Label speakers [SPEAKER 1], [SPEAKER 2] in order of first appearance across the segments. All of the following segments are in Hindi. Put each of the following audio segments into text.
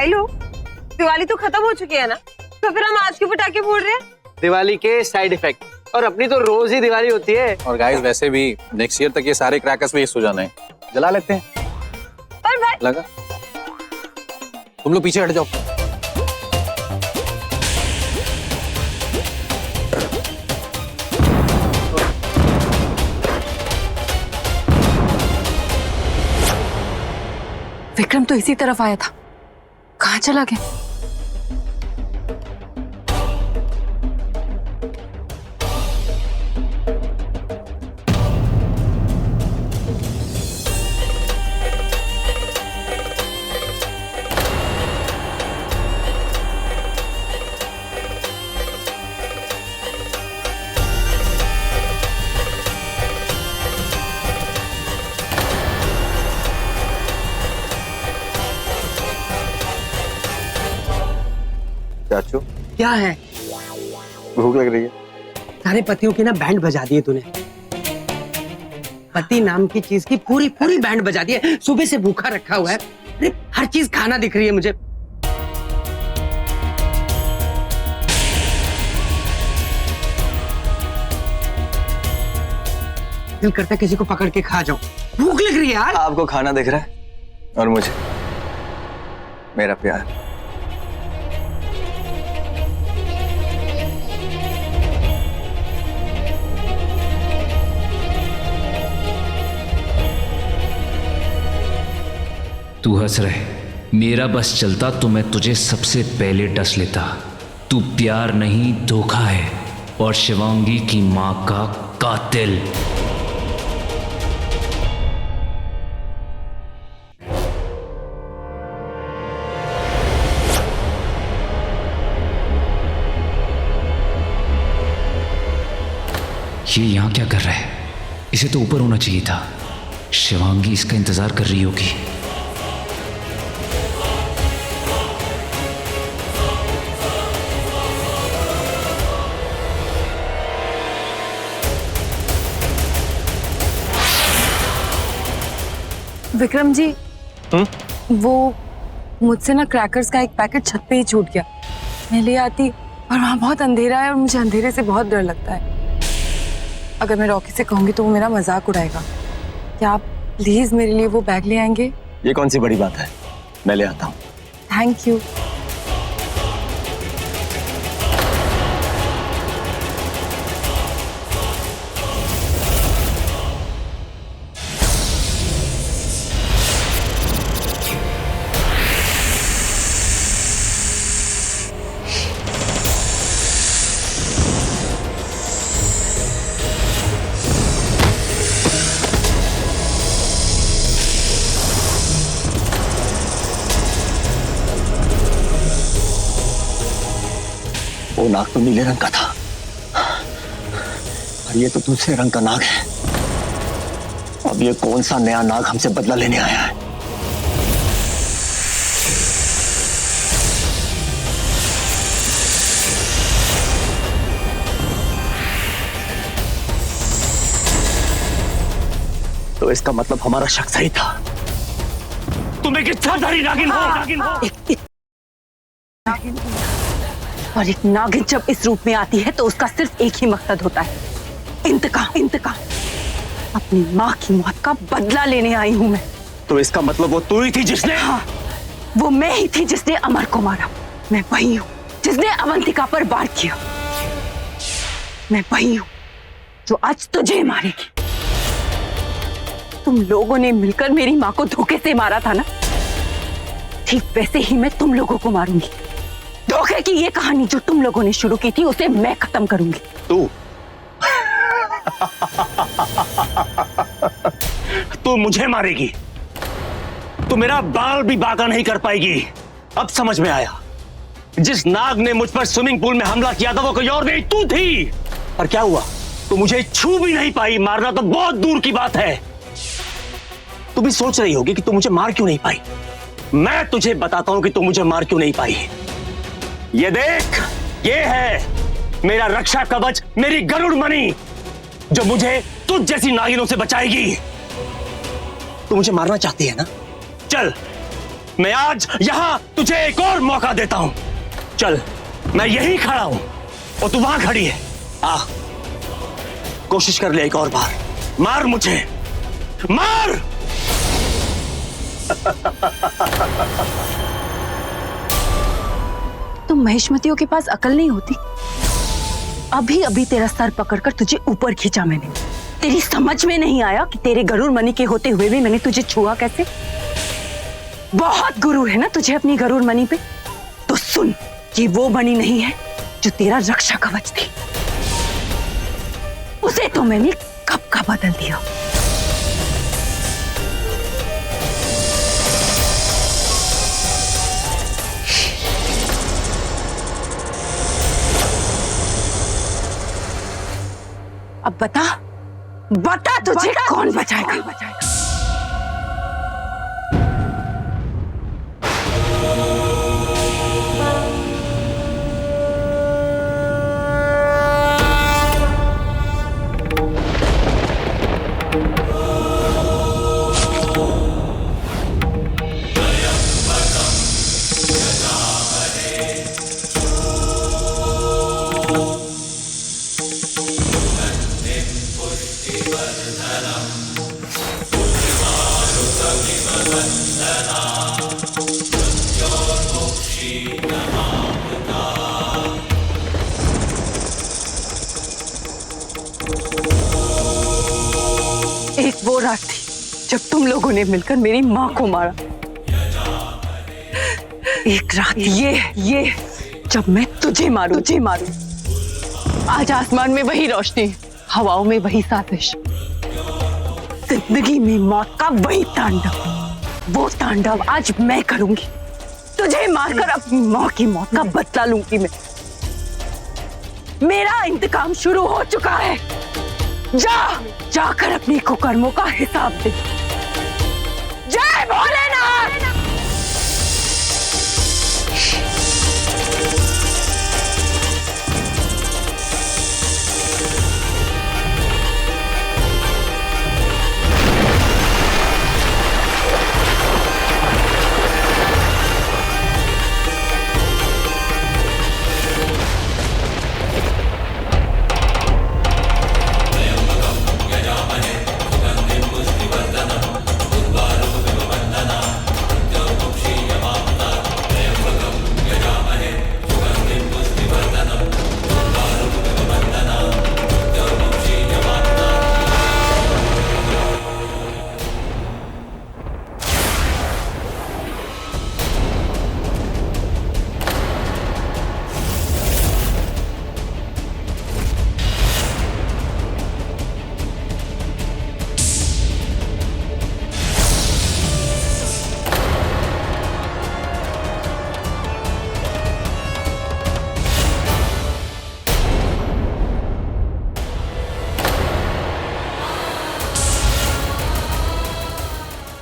[SPEAKER 1] भाई लोग, दिवाली तो खत्म हो चुकी है ना, तो फिर हम आज क्यों पटाखे फोड़ रहे हैं?
[SPEAKER 2] दिवाली के साइड इफेक्ट, और अपनी तो रोज ही दिवाली होती है।
[SPEAKER 3] और गाइस वैसे भी नेक्स्ट ईयर तक ये सारे क्रैकर्स वेस्ट हो जाने हैं, जला लेते हैं।
[SPEAKER 1] पर भाई
[SPEAKER 3] लगा, तुम लोग पीछे हट जाओ।
[SPEAKER 4] विक्रम तो इसी तरफ आया था, कहाँ चला गया?
[SPEAKER 3] चाचू
[SPEAKER 5] क्या है?
[SPEAKER 3] भूख लग रही है।
[SPEAKER 5] सारे पतियों की ना बैंड बजा दिए तूने। पति नाम की चीज की पूरी पूरी बैंड बजा दी है। सुबह से भूखा रखा हुआ है। अरे हर चीज खाना दिख रही है मुझे। दिल करता है किसी को पकड़ के खा जाऊं। भूख लग रही है यार।
[SPEAKER 3] आपको खाना दिख रहा है और मुझे मेरा प्यार।
[SPEAKER 6] तू हंस रहे, मेरा बस चलता तो मैं तुझे सबसे पहले डस लेता। तू प्यार नहीं धोखा है, और शिवांगी की मां का कातिल। ये यहां क्या कर रहा है? इसे तो ऊपर होना चाहिए था। शिवांगी इसका इंतजार कर रही होगी।
[SPEAKER 4] विक्रम जी, वो मुझसे ना क्रैकर्स का एक पैकेट छत पे ही छूट गया। मैं ले आती, और वहाँ बहुत अंधेरा है और मुझे अंधेरे से बहुत डर लगता है। अगर मैं रॉकी से कहूंगी तो वो मेरा मजाक उड़ाएगा। क्या आप प्लीज मेरे लिए वो बैग ले आएंगे?
[SPEAKER 3] ये कौन सी बड़ी बात है, मैं ले आता हूँ।
[SPEAKER 4] Thank you.
[SPEAKER 3] वो नाग तो नीले रंग का था, और ये तो दूसरे रंग का नाग है। अब ये कौन सा नया नाग हमसे बदला लेने आया है? तो इसका मतलब हमारा शक सही था। तुम एक इच्छाधारी नागिन हो।
[SPEAKER 7] और एक नागिन जब इस रूप में आती है तो उसका सिर्फ एक ही मकसद होता है, इंतकाम। इंतकाम। अपनी माँ की मौत का बदला लेने आई हूं मैं।
[SPEAKER 3] तो इसका मतलब वो तू ही थी जिसने?
[SPEAKER 7] हाँ, वो मैं ही थी जिसने अमर को मारा। मैं वही हूँ जिसने अवंतिका पर वार किया। मैं वही हूँ जो आज तुझे मारेगी। तुम लोगों ने मिलकर मेरी माँ को धोखे से मारा था ना, ठीक वैसे ही मैं तुम लोगों को मारूंगी। धोखे की ये कहानी जो तुम लोगों ने शुरू की थी उसे मैं खत्म करूंगी।
[SPEAKER 8] तू मुझे मारेगी? तू मेरा बाल भी बांका नहीं कर पाएगी। अब समझ में आया, जिस नाग ने मुझ पर स्विमिंग पूल में हमला किया था वो कोई और नहीं, तू थी। और क्या हुआ? तू मुझे छू भी नहीं पाई। मारना तो बहुत दूर की बात है। तू भी सोच रही होगी कि तू मुझे मार क्यों नहीं पाई। मैं तुझे बताता हूं कि तू मुझे मार क्यों नहीं पाई। ये देख, ये है मेरा रक्षा कवच, मेरी गरुड़ मणि, जो मुझे तुझ जैसी नागिनों से बचाएगी। तू मुझे मारना चाहती है ना? चल, मैं आज यहां तुझे एक और मौका देता हूं। चल, मैं यहीं खड़ा हूं और तू वहां खड़ी है। आ, कोशिश कर ले एक और बार। मार मुझे, मार।
[SPEAKER 7] तुम महिष्मतियों के पास अकल नहीं होती? अभी अभी तेरा सर पकड़कर तुझे ऊपर खींचा मैंने। तेरी समझ में नहीं आया कि तेरे गरुड़ मणि के होते हुए भी मैंने तुझे छुआ कैसे? बहुत गुरु है ना तुझे अपनी गरुड़ मणि पे। तो सुन, ये वो मणि नहीं है जो तेरा रक्षा कवच थी। उसे तो मैंने कब का बदल दिया। अब बता, बता तुझे कौन बचाएगा? एक वो रात थी जब तुम लोगों ने मिलकर मेरी माँ को मारा। एक रात ये जब मैं तुझे मारूं। आज आसमान में वही रोशनी, हवाओं में वही साजिश, जिंदगी में मौत का वही तांडव। वो तांडव आज मैं करूंगी। तुझे मारकर अपनी माँ की मौत का बदला लूंगी मैं। मेरा इंतकाम शुरू हो चुका है। जाकर अपने कुकर्मों का हिसाब दे। जय भोलेनाथ।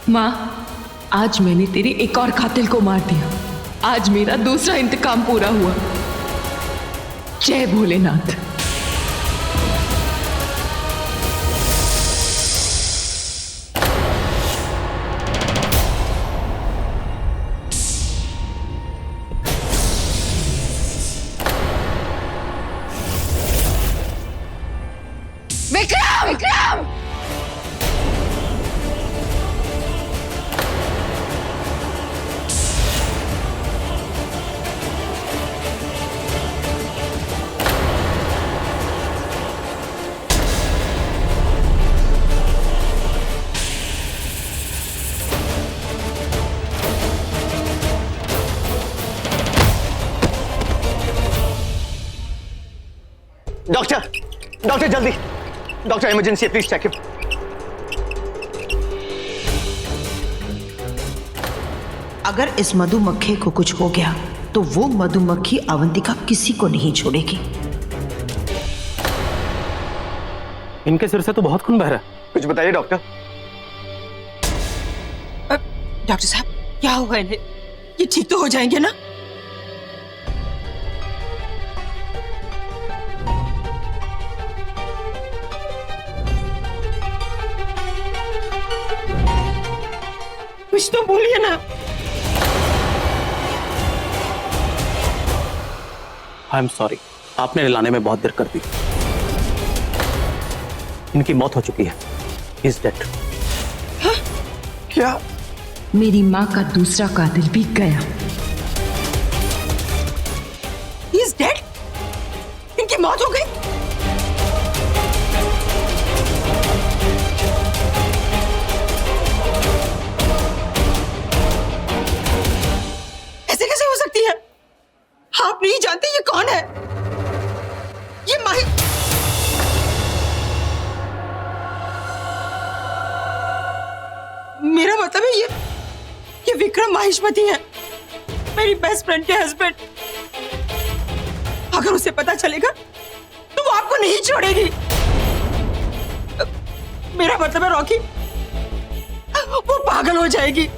[SPEAKER 4] माँ, आज मैंने तेरे एक और कातिल को मार दिया। आज मेरा दूसरा इंतकाम पूरा हुआ। जय भोलेनाथ। विक्रम!
[SPEAKER 3] डॉक्टर जल्दी, डॉक्टर इमरजेंसी है, प्लीज चेक।
[SPEAKER 9] अगर इस मधुमक्खी को कुछ हो गया तो वो मधुमक्खी अवंतिका किसी को नहीं छोड़ेगी।
[SPEAKER 3] इनके सिर से तो बहुत खून बह रहा है, कुछ बताइए डॉक्टर।
[SPEAKER 7] डॉक्टर साहब, क्या होगा इन्हें? ये ठीक तो हो जाएंगे ना? कुछ तो बोलिए ना।
[SPEAKER 3] आई एम सॉरी, आपने लाने में बहुत देर कर दी। इनकी मौत हो चुकी है। Is dead.
[SPEAKER 9] क्या?
[SPEAKER 7] मेरी माँ का दूसरा कातिल भी गया।
[SPEAKER 9] He is dead? इनकी मौत हो गई? ऐसे कैसे हो सकती है? आप नहीं जानते ये कौन है? ये माही। मेरा मतलब है ये विक्रम माहिष्मति है, मेरी बेस्ट फ्रेंड के हस्बैंड। अगर उसे पता चलेगा तो वो आपको नहीं छोड़ेगी। मेरा मतलब है रॉकी, वो पागल हो जाएगी।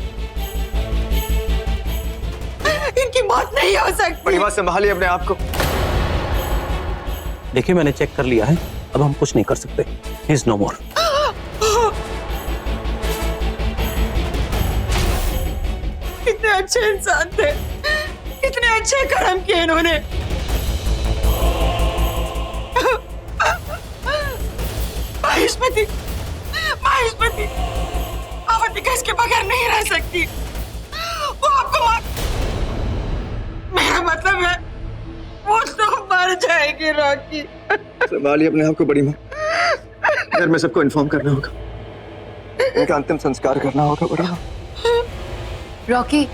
[SPEAKER 9] इनकी मौत नहीं हो सकती।
[SPEAKER 3] बड़ी बात, संभालिए अपने आप को। देखिए, मैंने चेक कर लिया है, अब हम कुछ नहीं कर सकते। ही इज नो मोर।
[SPEAKER 9] कितने अच्छे इंसान थे, कितने अच्छे कर्म किए इन्होंने। माहिष्मति, माहिष्मति, अवंतिका इसके बगैर नहीं रह सकती। वो आपको मेरा मतलब है वो तो मर जाएगी रॉकी।
[SPEAKER 10] संभालिए अपने आप को बड़ी माँ। घर में सबको इन्फॉर्म करना होगा, इनका अंतिम संस्कार करना होगा। बड़ी माँ।
[SPEAKER 4] रॉकी,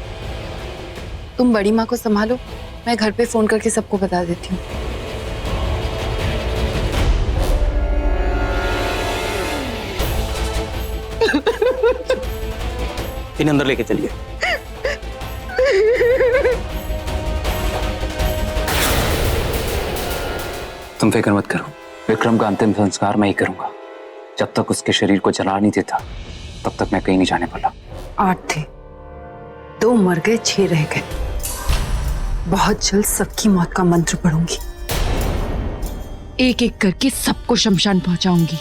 [SPEAKER 4] तुम बड़ी माँ को संभालो, मैं घर पे फोन करके सबको बता देती हूँ।
[SPEAKER 3] इन्हें अंदर लेके चलिए।
[SPEAKER 6] तुम फिक्र मत करो, विक्रम का अंतिम संस्कार मैं ही करूंगा। जब तक उसके शरीर को जला नहीं देता तब तक मैं कहीं नहीं जाने वाला।
[SPEAKER 7] 8 थे, 2 मर गए, 6 रह गए। बहुत जल्द सबकी मौत का मंत्र पढ़ूंगी, एक एक करके सबको शमशान पहुंचाऊंगी।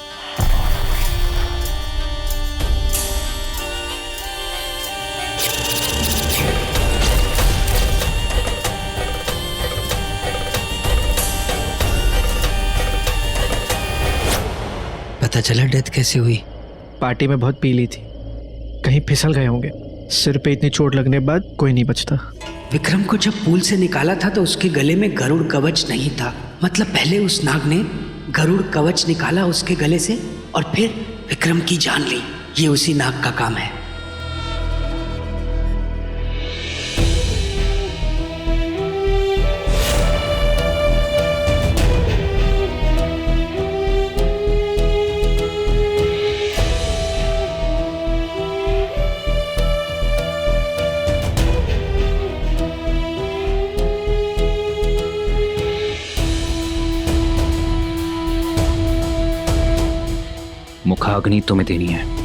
[SPEAKER 5] पता चला डेथ कैसे हुई?
[SPEAKER 11] पार्टी में बहुत पी ली थी, कहीं फिसल गए होंगे। सिर पे इतनी चोट लगने के बाद कोई नहीं बचता।
[SPEAKER 5] विक्रम को जब पूल से निकाला था तो उसके गले में गरुड़ कवच नहीं था। मतलब पहले उस नाग ने गरुड़ कवच निकाला उसके गले से और फिर विक्रम की जान ली। ये उसी नाग का काम है।
[SPEAKER 6] मुखाग्नि तुम्हें देनी है।